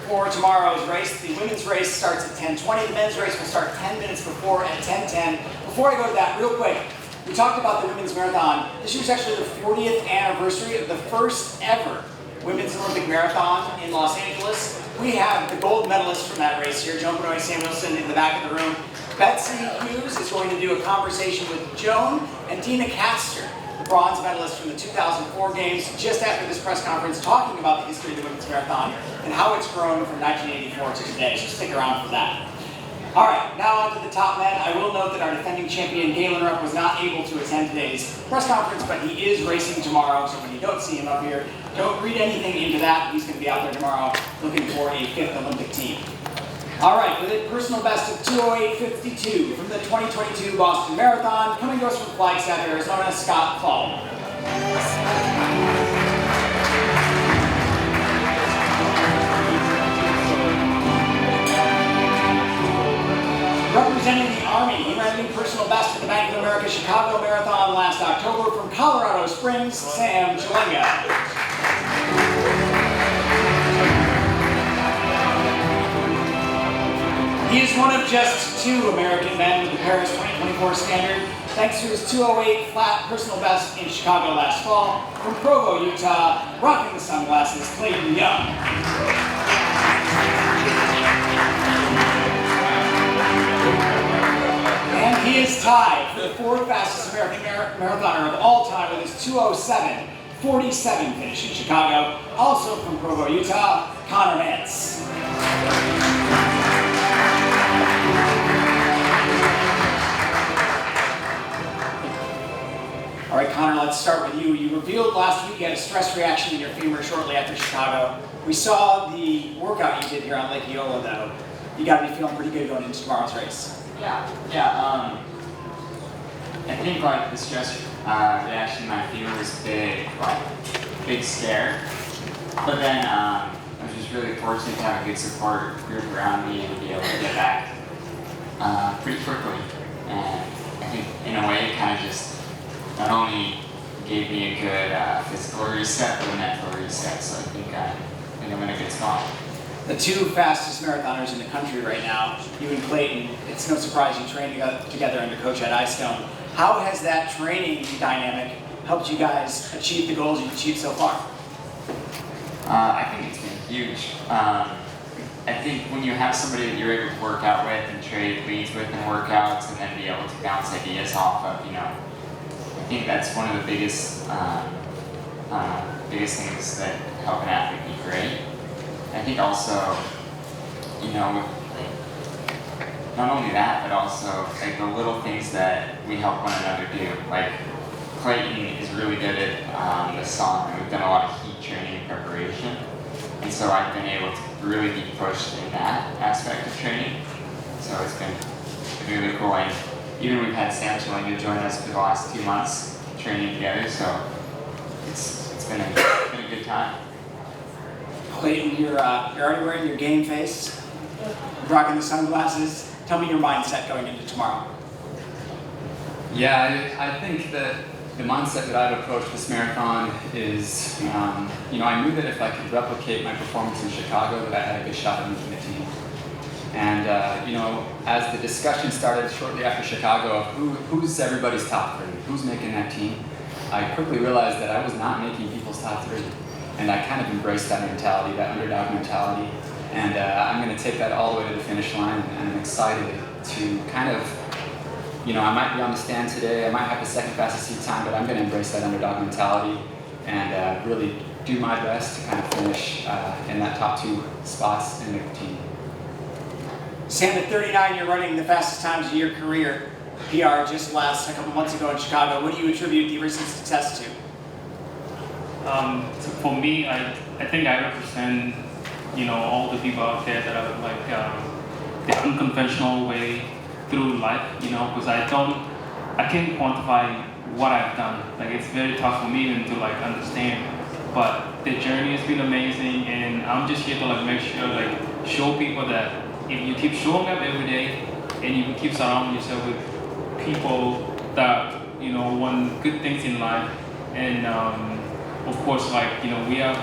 for tomorrow's race. The women's race starts at 10:20. The men's race will start 10 minutes before at 10:10. Before I go to that, real quick, we talked about the women's marathon. This year's actually the 40th anniversary of the first ever women's Olympic marathon in Los Angeles. We have the gold medalist from that race here, Joan Benoit Samuelson, in the back of the room. Betsy Hughes is going to do a conversation with Joan and Dina Castor, the bronze medalist from the 2004 Games, just after this press conference, talking about the history of the women's marathon and how it's grown from 1984 to today. So stick around for that. All right, now on to the top men. I will note that our defending champion, Galen Rupp, was not able to attend today's press conference, but he is racing tomorrow, so when you don't see him up here, don't read anything into that. He's going to be out there tomorrow looking for a 5th Olympic team. All right, with a personal best of 2:08:52 from the 2022 Boston Marathon, coming to us from Flagstaff, Arizona, Scott Fauble. Representing the Army, he ran a new personal best at the Bank of America Chicago Marathon last October from Colorado Springs, Sam Chelanga. He is one of just 2 American men with the Paris 2024 standard, thanks to his 2:08 flat personal best in Chicago last fall. From Provo, Utah, rocking the sunglasses, Clayton Young. And he is tied for the 4th fastest American marathoner of all time with his 2:07:47 finish in Chicago. Also from Provo, Utah, Connor Mantz. All right, Connor, let's start with you. You revealed last week you had a stress reaction in your femur shortly after Chicago. We saw the workout you did here on Lake Eola, though. You got to be feeling pretty good going into tomorrow's race. Yeah. I think like the stress reaction in my femur was big scare. But then I was just really fortunate to have a good support group around me and be able to get back pretty quickly. And I think in a way it kind of just not only gave me a good physical reset, but a mental reset. So I think I'm in a good spot. The 2 fastest marathoners in the country right now, you and Clayton, it's no surprise you train together under Coach Ed Eyestone. How has that training dynamic helped you guys achieve the goals you've achieved so far? I think it's been huge. I think when you have somebody that you're able to work out with and trade leads with in workouts and then be able to bounce ideas off of, I think that's one of the biggest things that help an athlete be great. I think also, not only that, but also like the little things that we help one another do. Like Clayton is really good at the song, and we've done a lot of heat training and preparation. And so I've been able to really be pushed in that aspect of training. So it's been really cool. And even we've had Sam Chelanga join us for the last 2 months training together. So it's been a good time. Clayton, you're already wearing your game face, rocking the sunglasses. Tell me your mindset going into tomorrow. Yeah, I think that the mindset that I've approached this marathon is, I knew that if I could replicate my performance in Chicago, that I had a good shot at making the team. And, as the discussion started shortly after Chicago of who's everybody's top 3, who's making that team, I quickly realized that I was not making people's top 3. And I kind of embraced that mentality, that underdog mentality. And I'm going to take that all the way to the finish line, and I'm excited to kind of, I might be on the stand today, I might have the 2nd fastest seat time, but I'm going to embrace that underdog mentality and really do my best to kind of finish in that top 2 spots and make the team. Sam, at 39, you're running the fastest times of your career. PR just last a couple months ago in Chicago. What do you attribute the recent success to? So for me, I think I represent, all the people out there that are like the unconventional way through life, because I can't quantify what I've done. Like it's very tough for me even to like understand. But the journey has been amazing, and I'm just here to like make sure, like show people that if you keep showing up every day and you keep surrounding yourself with people that want good things in life, and of course, like we have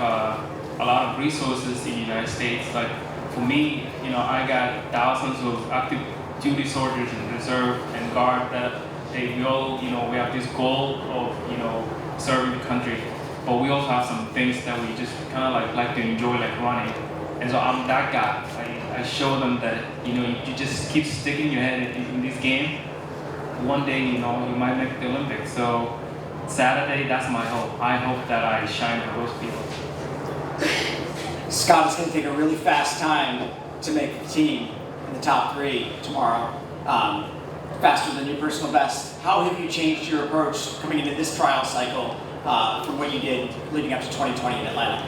a lot of resources in the United States. Like for me, I got thousands of active duty soldiers in reserve and guard that we have this goal of, serving the country, but we also have some things that we just kind of like to enjoy, like running. And so I'm that guy. I show them that, you just keep sticking your head in this game. One day, you might make the Olympics. So Saturday, that's my hope. I hope that I shine for those people. Scott is going to take a really fast time to make the team in the top 3 tomorrow. Faster than your personal best. How have you changed your approach coming into this trial cycle from what you did leading up to 2020 in Atlanta?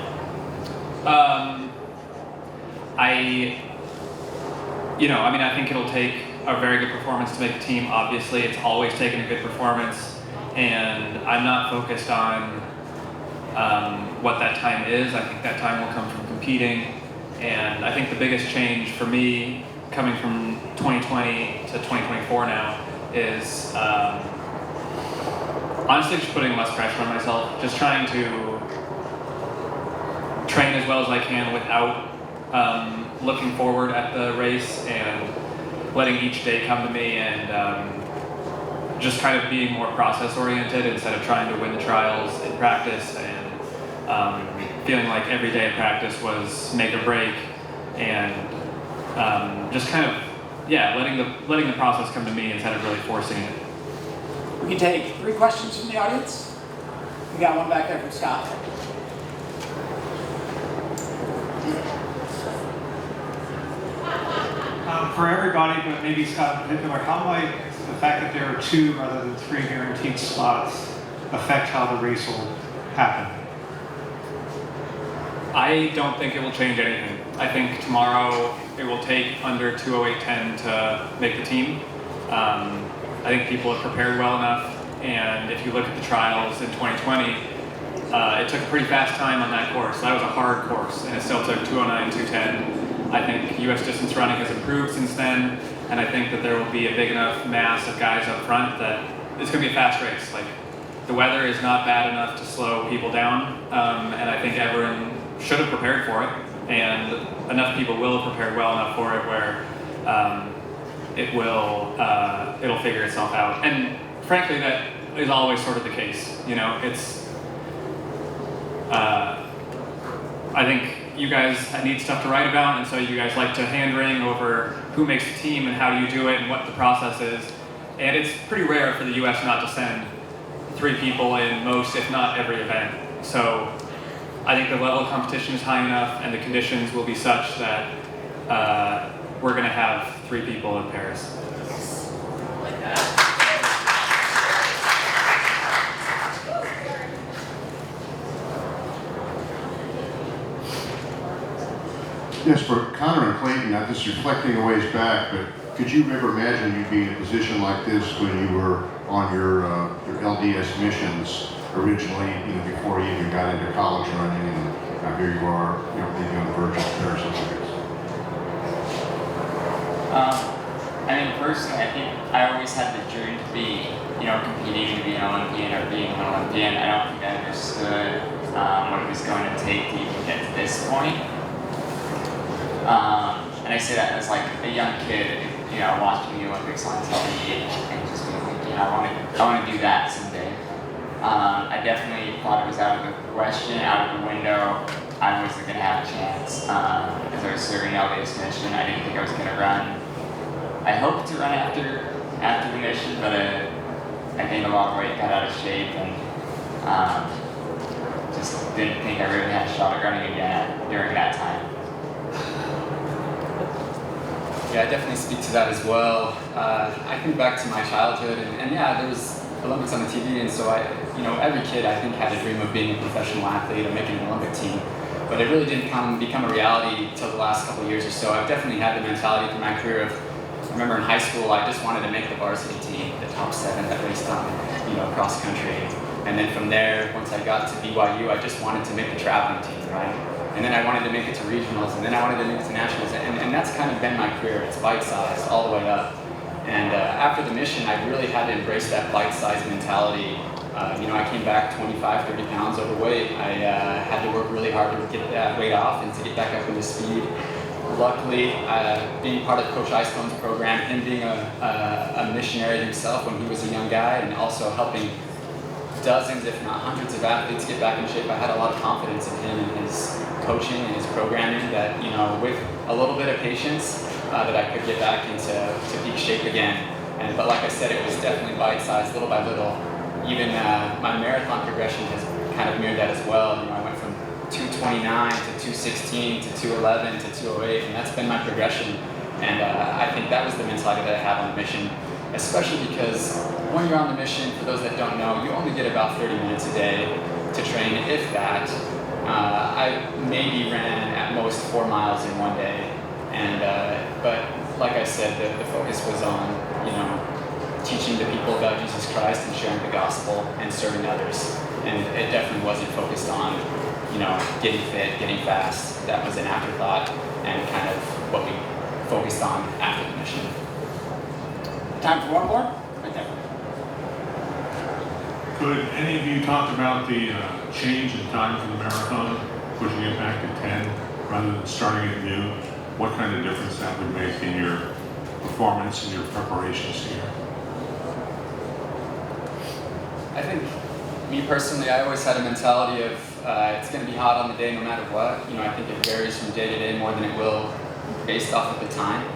I think it'll take a very good performance to make the team. Obviously, it's always taken a good performance, and I'm not focused on what that time is. I think that time will come from competing, and I think the biggest change for me coming from 2020 to 2024 now is honestly just putting less pressure on myself, just trying to train as well as I can without looking forward at the race and letting each day come to me, and just kind of being more process oriented instead of trying to win the trials in practice, and feeling like every day of practice was make or break, and just kind of letting the process come to me instead of really forcing it. We can take 3 questions from the audience. We got one back there from Scott. For everybody, but maybe Scott in particular, how might the fact that there are 2 rather than 3 guaranteed slots affect how the race will happen? I don't think it will change anything. I think tomorrow it will take under 2:08:10 to make the team. I think people have prepared well enough, and if you look at the trials in 2020, it took a pretty fast time on that course. That was a hard course, and it still took 2:09, 2:10. I think U.S. distance running has improved since then, and I think that there will be a big enough mass of guys up front that it's going to be a fast race. Like, the weather is not bad enough to slow people down, and I think everyone should have prepared for it, and enough people will have prepared well enough for it where it'll figure itself out. And frankly, that is always sort of the case. I think you guys need stuff to write about, and so you guys like to hand wring over who makes the team and how do you do it and what the process is. And it's pretty rare for the U.S. not to send 3 people in most, if not every event. So I think the level of competition is high enough, and the conditions will be such that we're going to have 3 people in Paris. Yes, for Connor and Clayton, not just reflecting a ways back, but could you ever imagine you'd be in a position like this when you were on your LDS missions originally, before you even got into college running, and now here you are, maybe on the verge of Paris Olympics? Personally, I think I always had the dream to be, competing to be an Olympian or being an Olympian. I don't think I understood what it was going to take to even get to this point. And I say that as like a young kid, watching the Olympics on TV and just being thinking, I want to do that someday. I definitely thought it was out of the question, out of the window. I wasn't going to have a chance as I was serving LDS mission. I didn't think I was going to run. I hoped to run after the mission, but I gained a lot of weight, got out of shape, and just didn't think I really had a shot at running again during that time. Yeah, I definitely speak to that as well. I think back to my childhood, and yeah, there was Olympics on the TV, and so every kid I think had a dream of being a professional athlete or making an Olympic team, but it really didn't become a reality till the last couple of years or so. I've definitely had the mentality through my career of, I remember in high school, I just wanted to make the varsity team, the top 7 that raced on, cross country, and then from there, once I got to BYU, I just wanted to make the traveling team, right? And then I wanted to make it to regionals, and then I wanted to make it to nationals, and that's kind of been my career. It's bite-sized all the way up. And after the mission, I really had to embrace that bite-sized mentality I came back 25, 30 pounds overweight. I had to work really hard to get that weight off and to get back up into speed. Luckily, being part of Coach Eyestone's program, him being a missionary himself when he was a young guy, and also helping dozens, if not hundreds of athletes get back in shape, I had a lot of confidence in him and his coaching and his programming that, with a little bit of patience, that I could get back into peak shape again. But like I said, it was definitely bite-sized, little by little. Even my marathon progression has kind of mirrored that as well. I went from 229 to 216 to 211 to 208, and that's been my progression. And I think that was the mentality that I have on the mission, especially because when you're on the mission, for those that don't know, you only get about 30 minutes a day to train, if that. I maybe ran at most 4 miles in one day, but like I said, the focus was on, teaching the people about Jesus Christ and sharing the gospel and serving others. And it definitely wasn't focused on, getting fit, getting fast. That was an afterthought and kind of what we focused on after the mission. Time for one more? Right there. Could any of you talk about the change in time for the marathon, pushing it back to 10 rather than starting at noon? What kind of difference that would make in your performance and your preparations here? I think, me personally, I always had a mentality of it's going to be hot on the day no matter what. I think it varies from day to day more than it will based off of the time.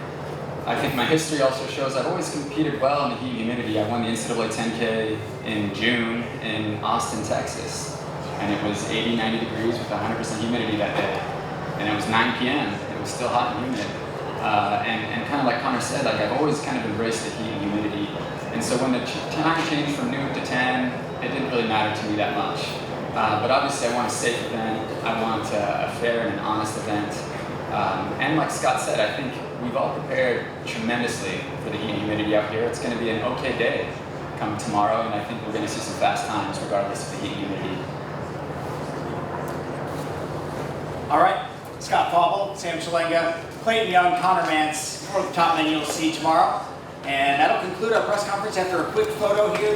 I think my history also shows I've always competed well in the heat and humidity. I won the NCAA 10K in June in Austin, Texas. And it was 80, 90 degrees with 100% humidity that day. And it was 9 p.m. It was still hot and humid. And kind of like Connor said, I've always kind of embraced the heat and humidity. And so when the time changed from noon to 10, it didn't really matter to me that much. But obviously I want a safe event. I want a fair and an honest event. And like Scott said, I think we've all prepared tremendously for the heat and humidity out here. It's going to be an okay day come tomorrow, and I think we're going to see some fast times regardless of the heat and humidity. All right, Scott Fauble, Sam Chelanga, Clayton Young, Connor Mantz, more of the top men you'll see tomorrow. And that'll conclude our press conference after a quick photo here.